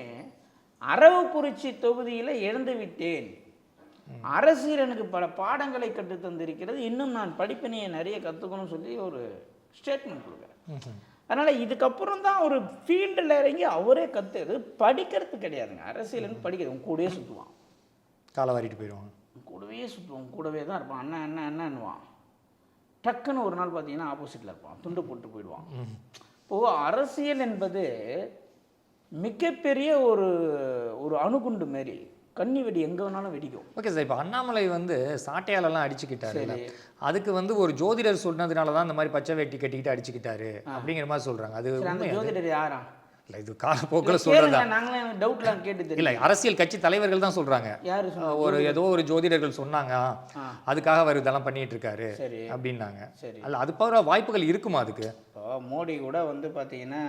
அரவக்குறிச்சி தொகுதியில் இழந்து விட்டேன், அரசியல் எனக்கு பல பாடங்களை கற்று தந்திருக்கிறது, இன்னும் நான் படிப்பினையை நிறைய கற்றுக்கணும்னு சொல்லி ஒரு ஸ்டேட்மெண்ட் கொடுக்குறேன். அதனால் இதுக்கப்புறம் தான் ஒரு ஃபீல்டில் இறங்கி அவரே கற்றுது. படிக்கிறது கிடையாதுங்க, அரசியல்னு படிக்கிறது. உங்க கூடவே சுற்றுவான், காலை வாரிட்டு போயிடுவான், கூடவே சுற்றுவான், கூடவே தான் இருப்பான். அண்ணா என்ன என்னன்னுவான். டக்குன்னு ஒரு நாள் பார்த்தீங்கன்னா ஆப்போசிட்டில் இருப்பான், துண்டு போட்டு போயிடுவான். இப்போது அரசியல் என்பது மிகப்பெரிய ஒரு ஒரு அணுகுண்டு மாரி. கன்னி வெடி எங்கே வேணாலும் வெடிக்கும். ஓகே சார், இப்போ அண்ணாமலை வந்து சாட்டையாலெல்லாம் அடிச்சுக்கிட்டாரு, சரி, அதுக்கு வந்து ஒரு ஜோதிடர் சொன்னதுனால தான் இந்த மாதிரி பச்சை வேட்டி கட்டிக்கிட்டு அடிச்சுக்கிட்டாரு அப்படிங்கிற மாதிரி சொல்கிறாங்க. அது சரி, அந்த ஜோதிடர் யாரா? இல்லை, இது காலப்போக்கில் சொல்கிறதா? நாங்களே டவுட்லாம் கேட்டு இல்லை, தெரியும். அரசியல் கட்சி தலைவர்கள் தான் சொல்கிறாங்க. யாரு சொன்னா? ஒரு ஏதோ ஒரு ஜோதிடர்கள் சொன்னாங்க, அதுக்காக அவர் இதெல்லாம் பண்ணிட்டு இருக்காரு சரி அப்படின்னாங்க. சரி. அல்ல, அது போகிற வாய்ப்புகள் இருக்குமா அதுக்கு? இப்போ மோடி கூட வந்து பார்த்தீங்கன்னா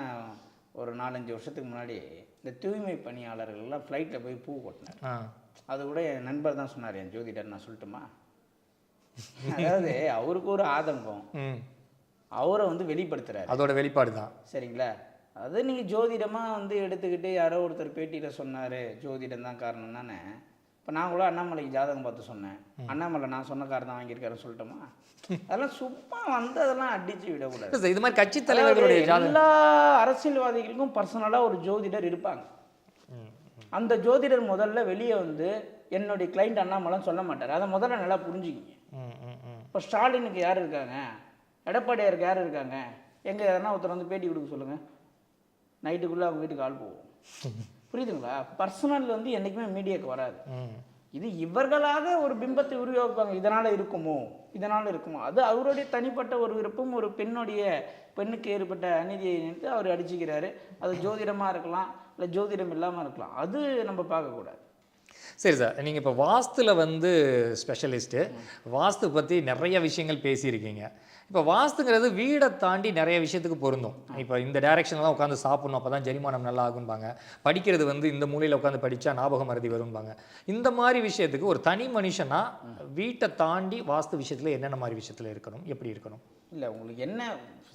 ஒரு 4-5 வருஷத்துக்கு முன்னாடி இந்த தூய்மை பணியாளர்கள்லாம் ஃப்ளைட்டில் போய் பூ கொட்டினார். அது கூட என் நண்பர் தான் சொன்னார், என் ஜோதிடர், நான் சொல்லட்டுமா? அதாவது அவருக்கு ஒரு ஆதங்கம், அவரை வந்து வெளிப்படுத்துறாரு, அதோட வெளிப்பாடு தான். சரிங்களா? அது நீங்கள் ஜோதிடமாக வந்து எடுத்துக்கிட்டு யாரோ ஒருத்தர் பேட்டியில் சொன்னார் ஜோதிடம் தான் காரணம் தானே. இப்போ நான் கூட அண்ணாமலைக்கு ஜாதகம் பார்த்து சொன்னேன், அண்ணாமலை நான் சொன்ன கார் தான் வாங்கியிருக்காருன்னு சொல்லிட்டோமா? அதெல்லாம் சும்மா வந்து அதெல்லாம் அடித்து விடக்கூடாது. இது மாதிரி கட்சி தலைவர்களுடைய எல்லா அரசியல்வாதிகளுக்கும் பர்சனலாக ஒரு ஜோதிடர் இருப்பாங்க. அந்த ஜோதிடர் முதல்ல வெளியே வந்து என்னுடைய கிளைண்ட் அண்ணாமலைன்னு சொல்ல மாட்டார். அதை முதல்ல நல்லா புரிஞ்சுக்கிங்க. இப்போ ஸ்டாலினுக்கு யார் இருக்காங்க, எடப்பாடியாருக்கு யார் இருக்காங்க, எங்கே எதனா ஒருத்தர் வந்து பேட்டி கொடுக்க சொல்லுங்கள், நைட்டுக்குள்ளே அவங்க வீட்டுக்கு ஆள் போவோம். புரியுதுங்களா? பர்சனல் வந்து என்றைக்குமே மீடியாவுக்கு வராது. இது இவர்களாக ஒரு பிம்பத்தை உருவாக்குவாங்க, இதனால் இருக்குமோ இதனால் இருக்குமோ. அது அவருடைய தனிப்பட்ட ஒரு விருப்பம். ஒரு பெண்ணுக்கு ஏற்பட்ட அநீதியை நினைத்து அவர் அடிச்சுக்கிறாரு. அது ஜோதிடமாக இருக்கலாம், இல்லை ஜோதிடம் இல்லாமல் இருக்கலாம். அது நம்ம பார்க்கக்கூடாது. சரி சார், நீங்கள் இப்போ வாஸ்துல வந்து ஸ்பெஷலிஸ்ட்டு, வாஸ்து பற்றி நிறைய விஷயங்கள் பேசியிருக்கீங்க. இப்போ வாஸ்துங்கிறது வீடை தாண்டி நிறைய விஷயத்துக்கு பொருந்தும். இப்போ இந்த டைரக்ஷனில் தான் உட்காந்து சாப்பிட்ணும், அப்போ தான் ஜெரிமானம் நல்லா ஆகும்பாங்க. படிக்கிறது வந்து இந்த மூலையில் உட்காந்து படித்தா ஞாபகம் மறதி வரும்பாங்க. இந்த மாதிரி விஷயத்துக்கு ஒரு தனி மனுஷனாக வீட்டை தாண்டி வாஸ்து விஷயத்தில் என்னென்ன மாதிரி விஷயத்தில் இருக்கணும், எப்படி இருக்கணும்? இல்லை, உங்களுக்கு என்ன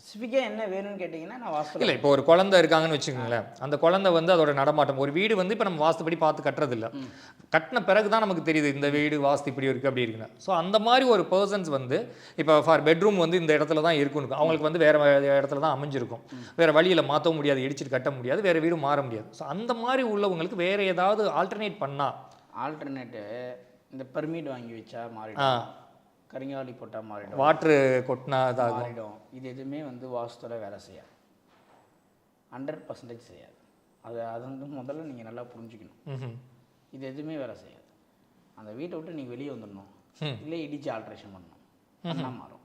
ஸ்பெசிஃபிக்காக என்ன வேணும்னு கேட்டிங்கன்னா நான் வாஸ்து. இல்லை, இப்போ ஒரு குழந்தை இருக்காங்கன்னு வச்சுக்கோங்களேன், அந்த குழந்தை வந்து அதோட நடமாட்டம், ஒரு வீடு வந்து இப்போ நம்ம வாஸ்துப்படி பார்த்து கட்டுறதில்ல, கட்டின பிறகு தான் நமக்கு தெரியுது இந்த வீடு வாஸ்து இப்படி இருக்குது அப்படி இருக்குன்னு. ஸோ அந்த மாதிரி ஒரு பர்சன்ஸ் வந்து இப்போ ஃபார் பெட்ரூம் வந்து இந்த இடத்துல தான் இருக்குன்னு, அவங்களுக்கு வந்து வேறு இடத்துல தான் அமைஞ்சிருக்கும், வேறு வழியில் மாற்றவும் முடியாது, இடிச்சிட்டு கட்ட முடியாது, வேறு வீடும் மாற முடியாது. ஸோ அந்த மாதிரி உள்ளவங்களுக்கு வேறு ஏதாவது ஆல்டர்னேட் பண்ணால்? ஆல்டர்னேட்டு இந்த பர்மிட் வாங்கி வச்சா மாறிடும், கரிங்காலி போட்டால் மாறிடும், வாட்ரு கொட்டினா மாறிடும். இது எதுவுமே வந்து வாஸ்துவில் வேலை செய்யாது, 100% செய்யாது. அது வந்து முதல்ல நீங்கள் நல்லா புரிஞ்சுக்கணும். இது எதுவுமே வேலை செய்யாது. அந்த வீட்டை விட்டு நீங்கள் வெளியே வந்துடணும், இல்லை இடிச்சு ஆல்ட்ரேஷன் பண்ணணும், பண்ணால் மாறும்.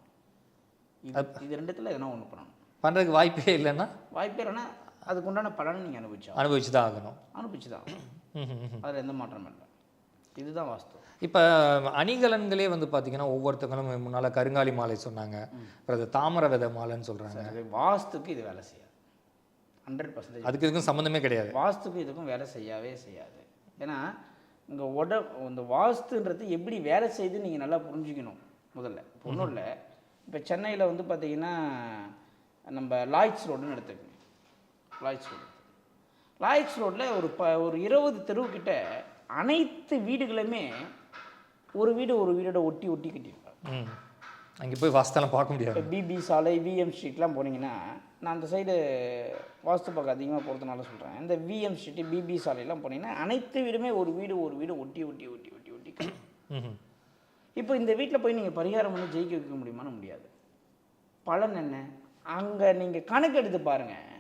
இது ரெண்டுத்தில் எதனா ஒன்று பண்ணணும். பண்ணுறதுக்கு வாய்ப்பே இல்லைன்னா? வாய்ப்பே இல்லைன்னா அதுக்கு உண்டான பலனை நீங்கள் அனுபவிச்சு தான் ஆகணும். அதில் எந்த மாற்றமும் இல்லை. இதுதான் வாஸ்து. இப்போ அணிகலன்களே வந்து பார்த்தீங்கன்னா ஒவ்வொருத்தங்களும் முன்னால் கருங்காலி மாலை சொன்னாங்க, அப்புறம் தாமரை விதை மாலைன்னு சொல்கிறாங்க. வாஸ்துக்கு இது வேலை செய்யாது, 100%. அதுக்கு இதுக்கும் சம்மந்தமே கிடையாது. வாஸ்துக்கு இதுக்கும் வேலை செய்யவே செய்யாது. ஏன்னா இங்கே இந்த வாஸ்துன்றது எப்படி வேலை செய்யுதுன்னு நீங்கள் நல்லா புரிஞ்சுக்கணும் முதல்ல. ஒன்றும் இல்லை, இப்போ சென்னையில் வந்து பார்த்தீங்கன்னா நம்ம லாய்ட்ஸ் ரோடுன்னு எடுத்துக்கணும். லாய்ட்ஸ் ரோடில் ஒரு 20 தெருவுக்கிட்ட அனைத்து வீடுகளுமே ஒரு வீடோட ஒட்டி கட்டியிருப்பாங்க. அங்கே போய் வாஸ்தெல்லாம் பார்க்க முடியாது. பிபி சாலை, விஎம் ஸ்ட்ரீட்லாம் போனீங்கன்னா, நான் அந்த சைடு வாஸ்து பார்க்க அதிகமாக போகிறதுனால சொல்கிறேன், இந்த விஎம் ஸ்ட்ரீட்டு, பிபி சாலையெல்லாம் போனீங்கன்னா அனைத்து வீடுமே ஒரு வீடு ஒட்டி. இப்போ இந்த வீட்டில் போய் நீங்கள் பரிகாரம் பண்ணி ஜெயிக்க வைக்க முடியுமான்னு முடியாது. பலன் என்ன? அங்கே நீங்கள் கணக்கு எடுத்து பாருங்கள்,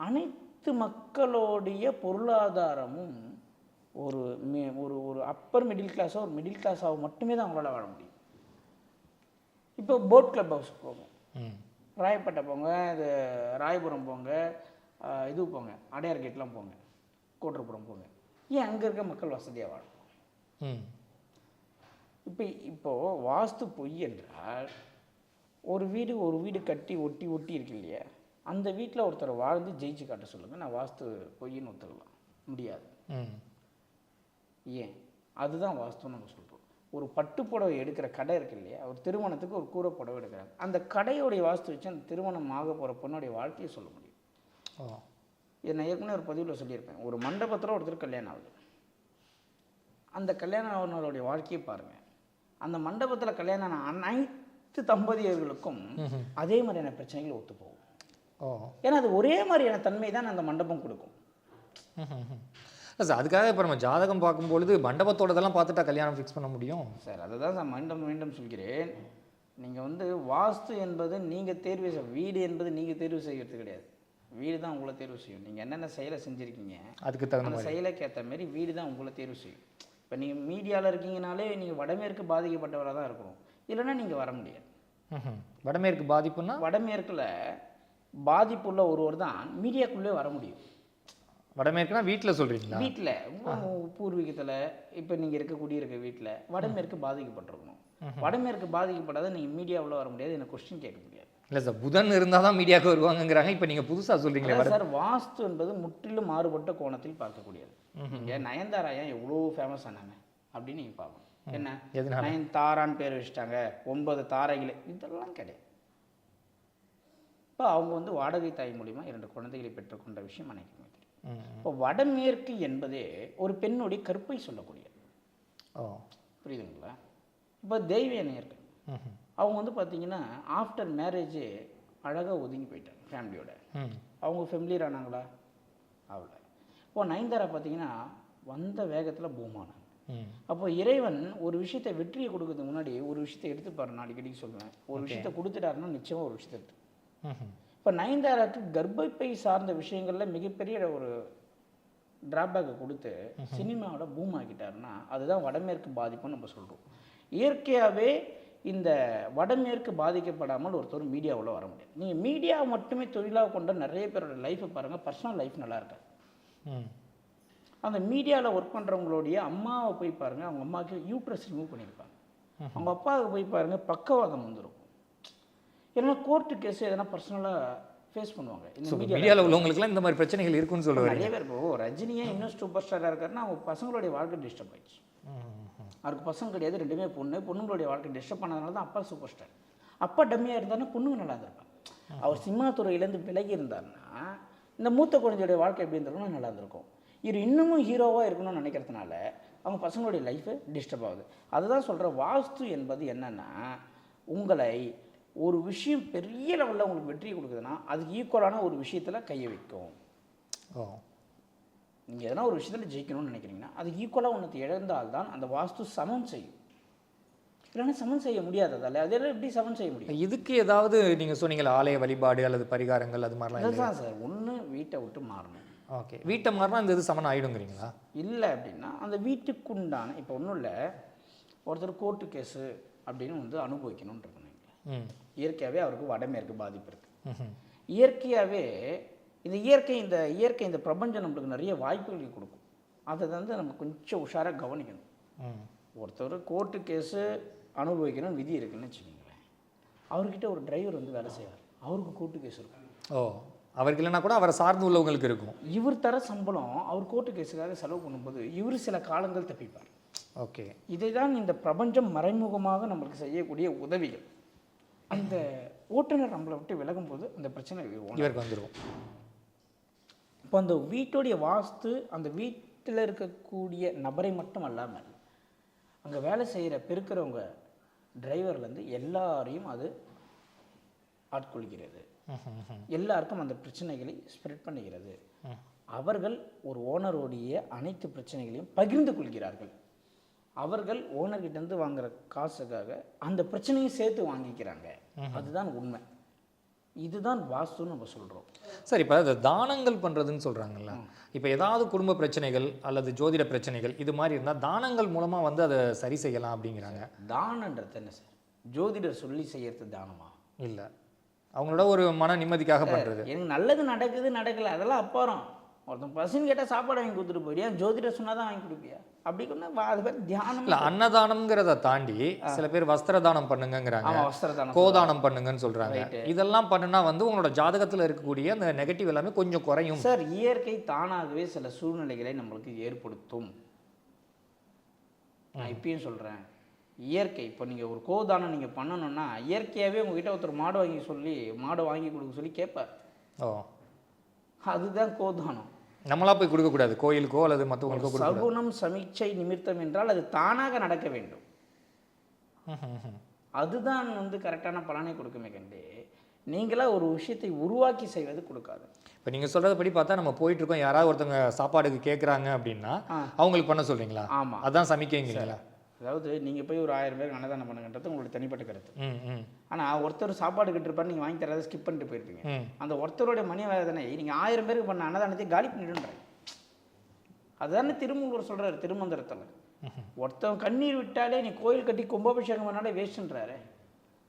அனைத்து மக்களுடைய பொருளாதாரமும் ஒரு அப்பர் மிடில் கிளாஸாக, ஒரு மிடில் கிளாஸாக மட்டுமே தான் அவங்களால வாழ முடியும். இப்போ போட் கிளப் ஹவுஸ் போங்க, ராயப்பேட்டை போங்க, இது ராயபுரம் போங்க, இது போங்க, அடையார் கேட்லாம் போங்க, கோட்டரப்புறம் போங்க. ஏன் அங்கே இருக்க மக்கள் வசதியாக வாழும்? இப்போது வாஸ்து பொய் என்றால் ஒரு வீடு கட்டி ஒட்டி இருக்கு இல்லையா, அந்த வீட்டில் ஒருத்தர் வாழ்ந்து ஜெயிச்சு காட்ட சொல்லுங்கள், நான் வாஸ்து பொய்ன்னு ஒத்துக்கலாம் முடியாது. ஏன்? அதுதான் வாஸ்துன்னு நம்ம சொல்கிறோம். ஒரு பட்டு புடவை எடுக்கிற கடை இருக்கு இல்லையா, ஒரு திருமணத்துக்கு ஒரு கூரை புடவை எடுக்கிறாங்க, அந்த கடையோடைய வாஸ்து வச்சு அந்த திருமணம் ஆக போகிற பொண்ணுடைய வாழ்க்கையை சொல்ல முடியும். இதை நான் ஏற்கனவே ஒரு பதிவில் சொல்லியிருப்பேன். ஒரு மண்டபத்தில் ஒருத்தர் கல்யாணம் ஆகுது, அந்த கல்யாணவனுடைய வாழ்க்கையை பாருங்கள். அந்த மண்டபத்தில் கல்யாணம் அனைத்து தம்பதியர்களுக்கும் அதே மாதிரியான பிரச்சனைகள் ஒத்து போகும். ஏன்னா அது ஒரே மாதிரியான தன்மை தான் அந்த மண்டபம் கொடுக்கும். சார், அதுக்காக இப்போ நம்ம ஜாதகம் பார்க்கும்பொழுது மண்டபத்தோடதெல்லாம் பார்த்துட்டா கல்யாணம் ஃபிக்ஸ் பண்ண முடியும் சார். அதை தான் நான் மீண்டும் சொல்கிறேன். நீங்கள் வந்து வாஸ்து என்பது நீங்கள் தேர்வு வீடு என்பது நீங்கள் தேர்வு செய்கிறது கிடையாது, வீடு தான் உங்களை தேர்வு செய்யும். நீங்கள் என்னென்ன செயலை செஞ்சுருக்கீங்க அதுக்கு தகுந்த செயலுக்கு ஏற்ற மாதிரி வீடு தான் உங்களை தேர்வு செய்யும். இப்போ நீங்கள் மீடியாவில் இருக்கீங்கனாலே நீங்கள் வடமேற்கு பாதிக்கப்பட்டவராக தான் இருக்கணும், இல்லைன்னா நீங்கள் வர முடியாது. வடமேற்கு பாதிப்புன்னா வடமேற்கில் பாதிப்புள்ள ஒருவர் தான் மீடியாக்குள்ளே வர முடியும். வடமேற்குனா வீட்டில் சொல்கிறீங்களா? வீட்டில் பூர்வீகத்தில் இப்போ நீங்கள் இருக்க வீட்டில் வடமேற்கு பாதிக்கப்பட்டிருக்கணும். வடமேற்கு பாதிக்கப்படாத நீங்கள் மீடியாவில் வர முடியாது, எனக்கு கொஸ்டின் கேட்க முடியாது. இல்லை சார், புதன் இருந்தால் தான் மீடியாவுக்கு வருவாங்கங்கிறாங்க. இப்போ நீங்கள் புதுசாக சொல்கிறீங்களே சார், வாஸ்து என்பது முற்றிலும் மாறுபட்ட கோணத்தில் பார்க்கக்கூடியது. நீங்கள் நயன்தாரா ஏன் எவ்வளோ ஃபேமஸ் ஆனாங்க அப்படின்னு நீங்கள் பார்க்கணும். என்ன நயன்தாரான்னு பேர் வச்சுட்டாங்க, 9 தாரைகள், இதெல்லாம் கிடையாது. இப்போ அவங்க வந்து வாடகை தாய் மூலிமா 2 குழந்தைகளை பெற்றுக்கொண்ட விஷயம் அனைக்குமே தெரியும். இப்போ வடமேற்கு என்பதே ஒரு பெண்ணுடைய கற்பை சொல்லக்கூடியது. புரியுதுங்களா? இப்போ தெய்வீக அவங்க வந்து பார்த்தீங்கன்னா ஆஃப்டர் மேரேஜ் அழகாக ஒதுங்கி போயிட்டாங்க ஃபேமிலியோட. அவங்க ஃபெமிலியர் ஆனாங்களா? அவ்வளோ. இப்போ நயன்தாரா பார்த்தீங்கன்னா வந்த வேகத்தில் பூமானாங்க. அப்போ இறைவன் ஒரு விஷயத்தை வெற்றியை கொடுக்கறதுக்கு முன்னாடி ஒரு விஷயத்தை எடுத்துப்பாரு. நான் அடிக்கடி சொல்லுவேன், ஒரு விஷயத்தை கொடுத்துட்டாருன்னா நிச்சயமாக ஒரு விஷயத்தை எடுத்து. இப்போ நயன்தாராக்கு கர்ப்பப்பை சார்ந்த விஷயங்களில் மிகப்பெரிய ஒரு டிராபேக்கை கொடுத்து சினிமாவோட பூம் ஆக்கிட்டாருன்னா அதுதான் வடமேற்கு பாதிப்புன்னு நம்ம சொல்கிறோம். இயற்கையாகவே இந்த வடமேற்கு பாதிக்கப்படாமல் ஒருத்தர் மீடியாவில் வர முடியாது. நீங்கள் மீடியா மட்டுமே தொழிலாக கொண்ட நிறைய பேரோட லைஃப்பை பாருங்கள், பர்சனல் லைஃப் நல்லா இருக்காது. அந்த மீடியாவில் ஒர்க் பண்ணுறவங்களுடைய அம்மாவை போய் பாருங்கள், அவங்க அம்மாவுக்கு யூட்ரஸ் ரிமூவ் பண்ணியிருப்பாங்க. அவங்க அப்பாவுக்கு போய் பாருங்கள், பக்கவாதம் வந்துடும். ஏன்னா கோர்ட்டு கேஸ் எதனா பர்சனலாக ஃபேஸ் பண்ணுவாங்க. இந்த மீடியாவில் உள்ளவங்களுக்குலாம் இந்த மாதிரி பிரச்சனைகள் இருக்குன்னு சொல்லுவாங்க நிறைய பேர். இப்போ ரஜினியே இன்னும் சூப்பர் ஸ்டாராக இருக்காருன்னா அவங்க பசங்களுடைய வாழ்க்கை டிஸ்டர்ப் ஆயிடுச்சு. அவருக்கு பசங்க கிடையாது, 2மே பொண்ணு. பொண்ணுங்களுடைய வாழ்க்கை டிஸ்டர்ப் பண்ணதுனால தான் அப்பா சூப்பர் ஸ்டார். அப்பா டம்மியாக இருந்தாருன்னா பொண்ணுங்க நல்லா இருந்திருப்பாங்க. அவர் சினிமா துறையிலேருந்து விலகி இருந்தாருன்னா இந்த மூத்த குழந்தையுடைய வாழ்க்கை எப்படி இருந்திருக்குன்னா நல்லா இருந்திருக்கும். இவர் இன்னமும் ஹீரோவாக இருக்கணும்னு நினைக்கிறதுனால அவங்க பசங்களுடைய லைஃபு டிஸ்டர்ப் ஆகுது. அதுதான் சொல்கிற வாஸ்து என்பது என்னென்னா, உங்களை ஒரு விஷயம் பெரிய லெவலில் உங்களுக்கு வெற்றி கொடுக்குதுன்னா அதுக்கு ஈக்குவலான ஒரு விஷயத்தில் கையை வைக்கும். நீங்கள் எதனா ஒரு விஷயத்தில் ஜெயிக்கணும்னு நினைக்கிறீங்கன்னா அதுக்கு ஈக்குவலாக ஒன்று இழந்தால்தான் அந்த வாஸ்து சமன் செய்யும். இல்லைன்னா சமன் செய்ய முடியாததால் அதெல்லாம் எப்படி சமன் செய்ய முடியும்? இதுக்கு ஏதாவது நீங்கள் சொன்னீங்களா, ஆலய வழிபாடு அல்லது பரிகாரங்கள் அது மாதிரிலாம்? அதுதான் சார், ஒன்று வீட்டை விட்டு மாறணும். ஓகே, வீட்டை மாறினா இந்த இது சமன் ஆகிடுங்கிறீங்களா? இல்லை அப்படின்னா அந்த வீட்டுக்குண்டான இப்போ ஒன்றும் இல்லை, ஒருத்தர் கோர்ட்டு கேஸு அப்படின்னு வந்து அனுபவிக்கணும்னு இருக்கணும். இயற்கையாகவே அவருக்கு வடமேற்கு பாதிப்பு இருக்குது. இயற்கையாகவே இந்த இயற்கை இந்த பிரபஞ்சம் நம்மளுக்கு நிறைய வாய்ப்புகளை கொடுக்கும். அதை வந்து நம்ம கொஞ்சம் உஷாராக கவனிக்கணும். ஒருத்தர் கோர்ட்டு கேஸு அனுபவிக்கணும்னு விதி இருக்குன்னு வச்சுக்கோங்களேன், அவர்கிட்ட ஒரு டிரைவர் வந்து வேலை செய்வார், அவருக்கு கோர்ட்டு கேஸ் இருக்கும். அவருக்கு இல்லைன்னா கூட அவரை சார்ந்து உள்ளவங்களுக்கு இருக்கும். இவர் தர சம்பளம் அவர் கோர்ட்டு கேஸுக்காக செலவு பண்ணும்போது இவர் சில காலங்கள் தப்பிப்பார். ஓகே, இதை தான் இந்த பிரபஞ்சம் மறைமுகமாக நம்மளுக்கு செய்யக்கூடிய உதவிகள். அந்த ஓட்டுநர் நம்மளை விட்டு விலகும் போது அந்த பிரச்சனை இவருக்கு வந்துடும். இப்போ அந்த வீட்டுடைய வாஸ்து அந்த வீட்டில் இருக்கக்கூடிய நபரை மட்டும் அல்லாமல் அங்கே வேலை செய்கிற பெருக்கிறவங்க டிரைவர்லேருந்து எல்லாரையும் அது ஆட்கொள்கிறது. எல்லாருக்கும் அந்த பிரச்சனைகளை ஸ்ப்ரெட் பண்ணுகிறது. அவர்கள் ஒரு ஓனருடைய அனைத்து பிரச்சனைகளையும் பகிர்ந்து கொள்கிறார்கள். அவர்கள் ஓனர்கிட்டேருந்து வாங்குற காசுக்காக அந்த பிரச்சனையும் சேர்த்து வாங்கிக்கிறாங்க. அதுதான் உண்மை. இதுதான் வாஸ்துன்னு நம்ம சொல்கிறோம். சார், இப்போ அதை தானங்கள் பண்ணுறதுன்னு சொல்கிறாங்கல்ல, இப்போ ஏதாவது குடும்ப பிரச்சனைகள் அல்லது ஜோதிட பிரச்சனைகள் இது மாதிரி இருந்தால் தானங்கள் மூலமாக வந்து அதை சரி செய்யலாம் அப்படிங்கிறாங்க. தானன்றது என்ன சார்? ஜோதிடர் சொல்லி செய்யறது தானமா? இல்லை, அவங்களோட ஒரு மன நிம்மதிக்காக பண்ணுறது. எனக்கு நல்லது நடக்கலை அதெல்லாம் அப்புறம். ஒருத்தன் பசின்னு கேட்டால் சாப்பாடு வாங்கி கொடுத்துட்டு போயிடியா, ஜோதிடர் சொன்னால் தான் வாங்கி கொடுப்பியா? அப்படி கொண்டா அது பேர் தியானம் இல்லை. அன்னதானம்ங்கிறத தாண்டி சில பேர் வஸ்திர தானம் பண்ணுங்கிறாங்க, கோதானம் பண்ணுங்கன்னு சொல்கிறாங்க. இதெல்லாம் பண்ணுனா வந்து உங்களோட ஜாதகத்தில் இருக்கக்கூடிய அந்த நெகட்டிவ் எல்லாமே கொஞ்சம் குறையும். சார், இயற்கை தானாகவே சில சூழ்நிலைகளை நம்மளுக்கு ஏற்படுத்தும். நான் இப்பயும் சொல்கிறேன், இயற்கை இப்போ நீங்கள் ஒரு கோதானம் நீங்கள் பண்ணணும்னா இயற்கையாகவே உங்ககிட்ட ஒருத்தர் மாடு வாங்கி கொடுக்க சொல்லி கேட்பார். அதுதான் கோதானம். நம்மளா போய் கொடுக்கக்கூடாது, கோயிலுக்கோ அல்லது மற்றவங்களுக்கோ. சகுனம் சமீட்சை நிமித்தம் என்றால் அது தானாக நடக்க வேண்டும். அதுதான் வந்து கரெக்டான பலனை கொடுக்குமே கண்டு நீங்களா ஒரு விஷயத்தை உருவாக்கி செய்வது கொடுக்காது. இப்போ நீங்கள் சொல்கிறத பார்த்தா நம்ம போயிட்டு இருக்கோம், யாராவது ஒருத்தவங்க சாப்பாடுக்கு கேட்குறாங்க அப்படின்னா அவங்களுக்கு பண்ண சொல்கிறீங்களா? ஆமாம், அதான் சமைக்கிறீங்களா? அதாவது நீங்கள் போய் ஒரு 1000 பேருக்கு அன்னதானம் பண்ணுங்கன்றது உங்களோட தனிப்பட்ட கருத்து. ஆனால் ஒருத்தர் சாப்பாடு கிட்டிருப்பாரு, நீங்கள் வாங்கி தராத ஸ்கிப் பண்ணிட்டு போயிருப்பீங்க. அந்த ஒருத்தருடைய மணி வேதனை நீங்கள் 1000 பேருக்கு பண்ண அன்னதானத்தை காலி பண்ணிடுன்றாங்க. அதுதானே திருமூலர் சொல்கிறார் திருமந்திரத்தில். ஒருத்தவன் கண்ணீர் விட்டாலே நீ கோயில் கட்டி கும்பாபிஷேகம் பண்ணாலே வேஸ்ட்ன்றாரு.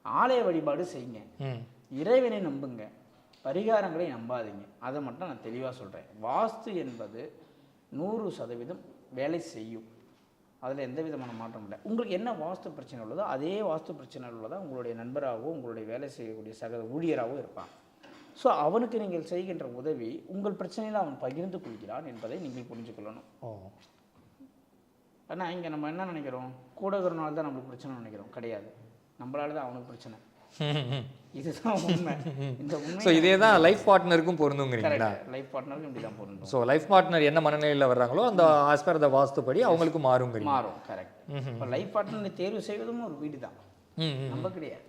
ஆலய வழிபாடு செய்யுங்க, இறைவனை நம்புங்க, பரிகாரங்களை நம்பாதீங்க. அதை மட்டும் நான் தெளிவாக சொல்கிறேன். வாஸ்து என்பது 100% வேலை செய்யும், அதில் எந்த விதமான மாற்றம் இல்லை. உங்களுக்கு என்ன வாஸ்து பிரச்சனை உள்ளதோ அதே வாஸ்து பிரச்சனை உள்ளதா உங்களுடைய நண்பராகவோ உங்களுடைய வேலை செய்யக்கூடிய சக ஊழியராகவோ இருப்பான். ஸோ அவனுக்கு நீங்கள் செய்கின்ற உதவி உங்கள் பிரச்சனையில் அவன் பகிர்ந்து கொள்கிறான் என்பதை நீங்கள் புரிஞ்சுக்கொள்ளணும். ஆனால் இங்கே நம்ம என்ன நினைக்கிறோம், கூட இருக்கிறனால தான் நம்மளுக்கு பிரச்சனை நினைக்கிறோம். கிடையாது, நம்மளால தான் அவனுக்கு பிரச்சனை. இதுதான் உண்மை. இந்த உண்மை. ஸோ இதே தான் லைஃப் பார்ட்னருக்கும் பொருந்துங்கிறீங்களா? லைஃப் பார்ட்னருக்கும் இப்படி தான் பொருந்தும். ஸோ லைஃப் பார்ட்னர் என்ன மனநிலையில் வர்றாங்களோ அந்த ஆஸ் பர் த வாஸ்துப்படி அவங்களுக்கு மாறும். கரெக்ட். இப்போ லைஃப் பார்ட்னரை தேர்வு செய்வதும் ஒரு வீடு தான், நம்ம கிடையாது.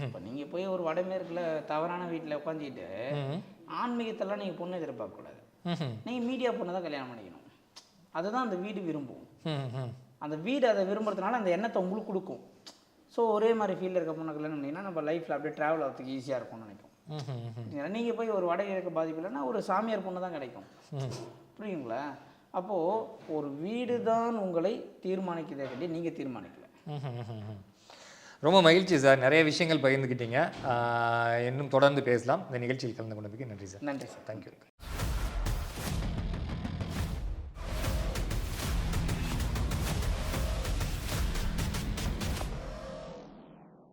இப்போ நீங்கள் போய் ஒரு வடமேற்குல தவறான வீட்டில் உட்காந்துக்கிட்டு ஆன்மீகத்தெல்லாம் நீங்கள் பொண்ணு எதிர்பார்க்கக்கூடாது. நீங்கள் மீடியா பொண்ணு தான் கல்யாணம் பண்ணிக்கணும். அதுதான் அந்த வீடு விரும்பும். அந்த வீடு அதை விரும்புறதுனால அந்த எண்ணத்தை உங்களுக்கு கொடுக்கும். ஸோ ஒரே மாதிரி ஃபீல்டில் இருக்க பொண்ணு கல்யாணம் பண்ணிங்கன்னா நம்ம லைஃப்பில் அப்படியே ட்ராவல் ஆகிறதுக்கு ஈஸியாக இருக்கும்னு நினைக்கும். நீங்கள் போய் ஒரு வடகிழக்கு பாதிப்பு இல்லைன்னா ஒரு சாமியார் பொண்ணு தான் கிடைக்கும். புரியுங்களா? அப்போது ஒரு வீடு தான் உங்களை தீர்மானிக்கிறதே கட்டி நீங்கள் தீர்மானிக்கல. ரொம்ப மகிழ்ச்சி சார், நிறைய விஷயங்கள் பகிர்ந்துக்கிட்டீங்க. இன்னும் தொடர்ந்து பேசலாம். இந்த நிகழ்ச்சியில் கலந்து கொண்டதுக்கு நன்றி சார். நன்றி சார். தேங்க்யூ.